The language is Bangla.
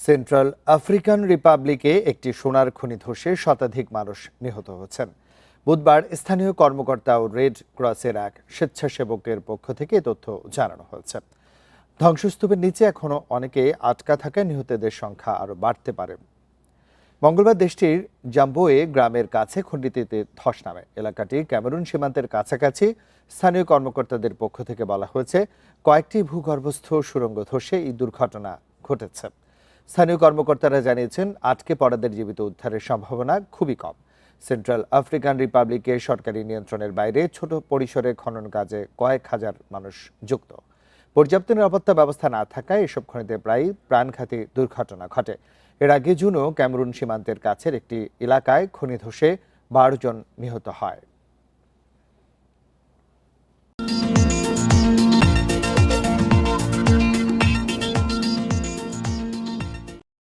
সেন্ট্রাল আফ্রিকান রিপাবলিকে একটি সোনার খনি ধসে শতাধিক মানুষ নিহত হয়েছেন। বুধবার স্থানীয় কর্মকর্তা ও রেড ক্রসের এক স্বেচ্ছাসেবকের পক্ষ থেকে এ তথ্য জানানো হয়েছে। ধ্বংসস্তূপের নিচে এখনো অনেকে আটকা থাকায় নিহতদের সংখ্যা আরও বাড়তে পারে। মঙ্গলবার দেশটির জাম্বোয়ে গ্রামের কাছে খনিটিতে ধস নামে। এলাকাটি ক্যামেরুন সীমান্তের কাছাকাছি। স্থানীয় কর্মকর্তাদের পক্ষ থেকে বলা হয়েছে, কয়েকটি ভূগর্ভস্থ সুড়ঙ্গ ধসে এই দুর্ঘটনা ঘটেছে। স্থানীয় কর্মকর্তারা জানিয়েছেন, আটকে পড়াদের জীবিত উদ্ধারের সম্ভাবনা খুবই কম। সেন্ট্রাল আফ্রিকান রিপাবলিকের সরকারি নিয়ন্ত্রণের বাইরে ছোট পরিসরে খনন কাজে কয়েক হাজার মানুষ যুক্ত। পর্যাপ্ত নিরাপত্তা ব্যবস্থা না থাকায় এসব খনিতে প্রায় প্রাণঘাতী দুর্ঘটনা ঘটে। এর আগে জুনও ক্যামেরুন সীমান্তের কাছের একটি এলাকায় খনি ধসে 12 জন নিহত হয়।